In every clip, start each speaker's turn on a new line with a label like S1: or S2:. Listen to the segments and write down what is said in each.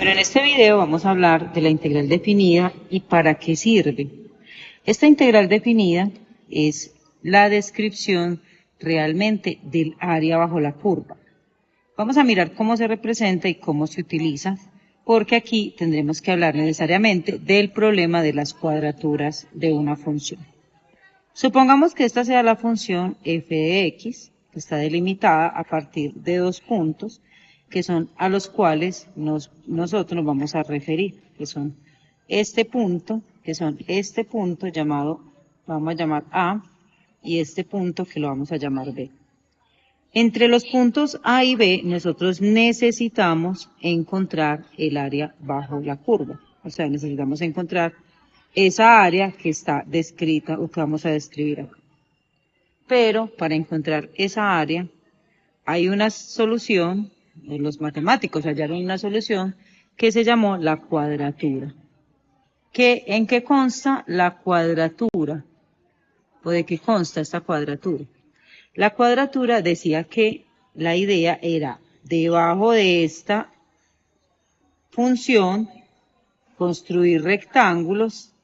S1: Bueno, en este video vamos a hablar de la integral definida y para qué sirve. Esta integral definida es la descripción realmente del área bajo la curva. Vamos a mirar cómo se representa y cómo se utiliza, porque aquí tendremos que hablar necesariamente del problema de las cuadraturas de una función. Supongamos que esta sea la función f de x, que está delimitada a partir de dos puntos, que son a los cuales nosotros nos vamos a referir, que son este punto, llamado, lo vamos a llamar A, y este punto que lo vamos a llamar B. Entre los puntos A y B, nosotros necesitamos encontrar el área bajo la curva. O sea, necesitamos encontrar esa área que está descrita o que vamos a describir acá. Pero para encontrar esa área, hay una solución, los matemáticos hallaron una solución que se llamó la cuadratura. ¿En qué consta la cuadratura? ¿O de qué consta esta cuadratura? La cuadratura decía que la idea era, debajo de esta función, construir rectángulos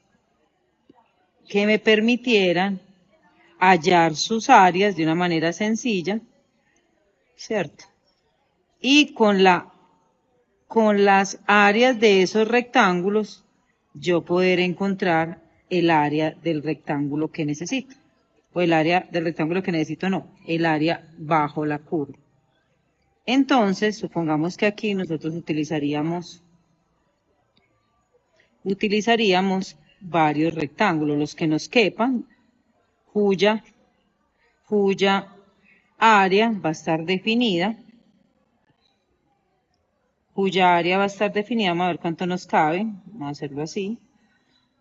S1: que me permitieran hallar sus áreas de una manera sencilla, ¿cierto? Y con las áreas de esos rectángulos, yo poder encontrar el área del rectángulo que necesito. O el área del rectángulo que necesito, no, el área bajo la curva. Entonces, supongamos que aquí nosotros utilizaríamos varios rectángulos, los que nos quepan, cuya área va a estar definida. Vamos a ver cuánto nos cabe, vamos a hacerlo así.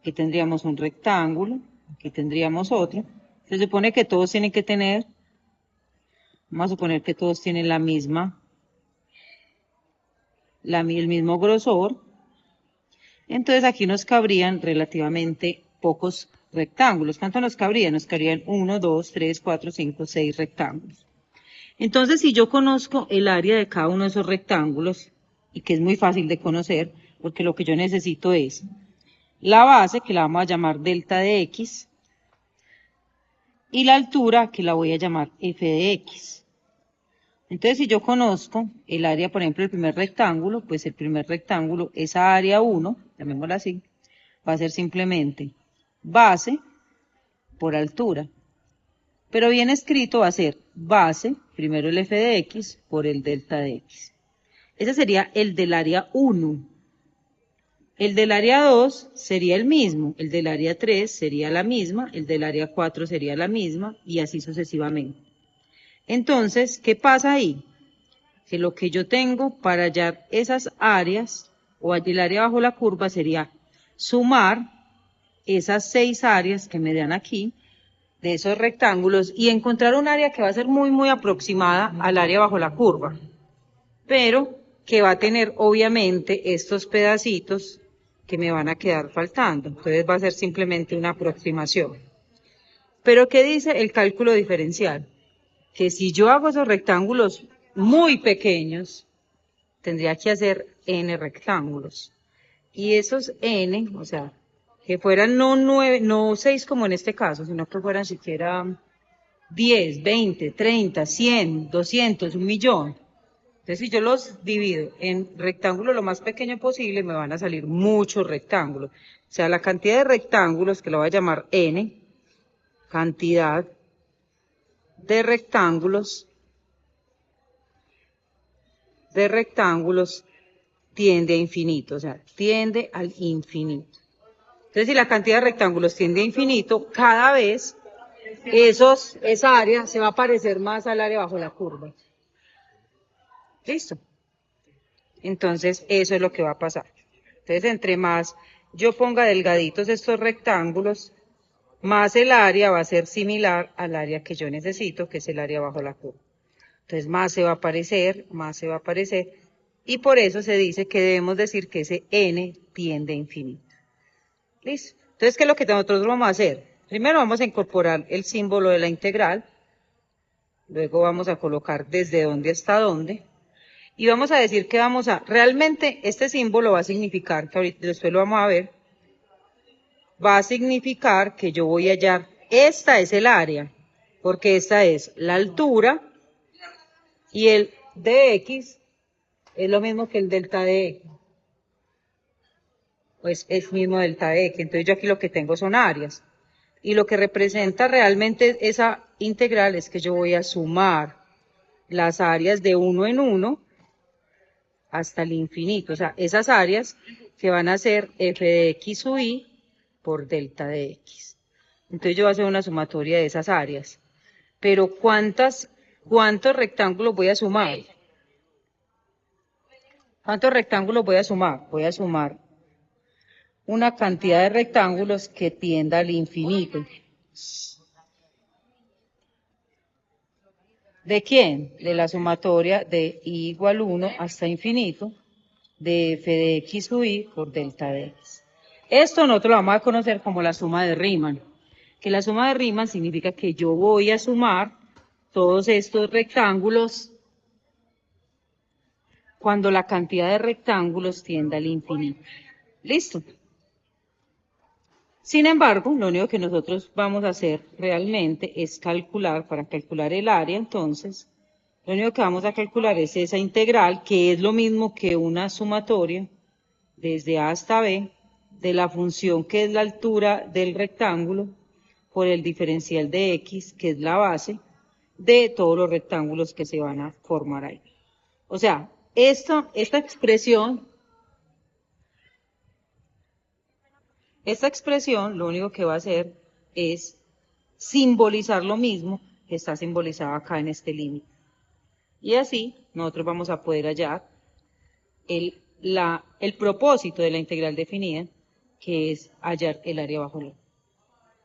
S1: Aquí tendríamos un rectángulo, aquí tendríamos otro. Se supone que todos tienen que tener, vamos a suponer que todos tienen el mismo grosor. Entonces aquí nos cabrían relativamente pocos rectángulos. ¿Cuánto nos cabrían? Nos cabrían 1, 2, 3, 4, 5, 6 rectángulos. Entonces, si yo conozco el área de cada uno de esos rectángulos, y que es muy fácil de conocer, porque lo que yo necesito es la base, que la vamos a llamar delta de x, y la altura, que la voy a llamar f de x. Entonces, si yo conozco el área, por ejemplo, el primer rectángulo, pues el primer rectángulo, esa área 1, llamémosla así, va a ser simplemente base por altura. Pero bien escrito va a ser base, primero el f de x, por el delta de x. Ese sería el del área 1. El del área 2 sería el mismo, el del área 3 sería la misma, el del área 4 sería la misma, y así sucesivamente. Entonces, ¿qué pasa ahí? Que lo que yo tengo para hallar esas áreas, o el área bajo la curva, sería sumar esas 6 áreas que me dan aquí, de esos rectángulos, y encontrar un área que va a ser muy, muy aproximada al área bajo la curva, pero que va a tener, obviamente, estos pedacitos que me van a quedar faltando. Entonces va a ser simplemente una aproximación. Pero ¿qué dice el cálculo diferencial? Que si yo hago esos rectángulos muy pequeños, tendría que hacer n rectángulos. Y esos n, o sea, que fueran no 6 como en este caso, sino que fueran siquiera 10, 20, 30, 100, 200, 1.000.000. Entonces, si yo los divido en rectángulos lo más pequeño posible, me van a salir muchos rectángulos. O sea, la cantidad de rectángulos, que lo voy a llamar n, cantidad de rectángulos tiende a infinito, o sea, tiende al infinito. Entonces, si la cantidad de rectángulos tiende a infinito, cada vez esa área se va a parecer más al área bajo la curva. ¿Listo? Entonces, eso es lo que va a pasar. Entonces, entre más yo ponga delgaditos estos rectángulos, más el área va a ser similar al área que yo necesito, que es el área bajo la curva. Entonces, más se va a parecer, y por eso se dice que debemos decir que ese n tiende a infinito. ¿Listo? Entonces, ¿qué es lo que nosotros vamos a hacer? Primero vamos a incorporar el símbolo de la integral, luego vamos a colocar desde dónde hasta dónde, Y vamos a decir que realmente este símbolo va a significar, que ahorita después lo vamos a ver, va a significar que yo voy a hallar, esta es el área, porque esta es la altura y el dx es lo mismo que el delta de x. Pues es mismo delta de x. Entonces yo aquí lo que tengo son áreas. Y lo que representa realmente esa integral es que yo voy a sumar las áreas de uno en uno hasta el infinito. O sea, esas áreas que van a ser f de x sub y por delta de x. Entonces yo voy a hacer una sumatoria de esas áreas. Pero ¿cuántos rectángulos voy a sumar? ¿Cuántos rectángulos voy a sumar? Voy a sumar una cantidad de rectángulos que tienda al infinito. ¿De quién? De la sumatoria de i igual 1 hasta infinito de f de x sub y por delta de x. Esto nosotros lo vamos a conocer como la suma de Riemann. Que la suma de Riemann significa que yo voy a sumar todos estos rectángulos cuando la cantidad de rectángulos tienda al infinito. ¿Listo? Sin embargo, lo único que nosotros vamos a hacer realmente es calcular, para calcular el área, entonces, lo único que vamos a calcular es esa integral, que es lo mismo que una sumatoria desde A hasta B de la función que es la altura del rectángulo por el diferencial de x, que es la base, de todos los rectángulos que se van a formar ahí. O sea, esta expresión lo único que va a hacer es simbolizar lo mismo que está simbolizado acá en este límite. Y así nosotros vamos a poder hallar el propósito de la integral definida, que es hallar el área bajo el.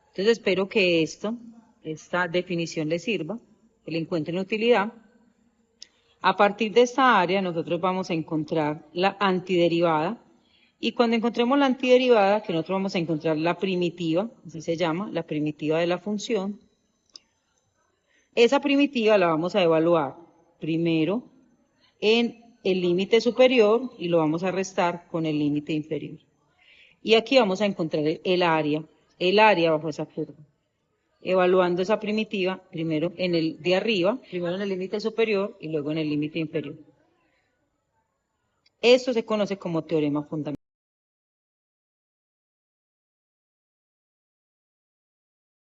S1: Entonces espero que esta definición les sirva, que le encuentren utilidad. A partir de esta área nosotros vamos a encontrar la antiderivada, y cuando encontremos la antiderivada, que nosotros vamos a encontrar la primitiva, así se llama, la primitiva de la función, esa primitiva la vamos a evaluar primero en el límite superior y lo vamos a restar con el límite inferior. Y aquí vamos a encontrar el área bajo esa curva. Evaluando esa primitiva, primero en el de arriba, primero en el límite superior y luego en el límite inferior. Esto se conoce como teorema fundamental.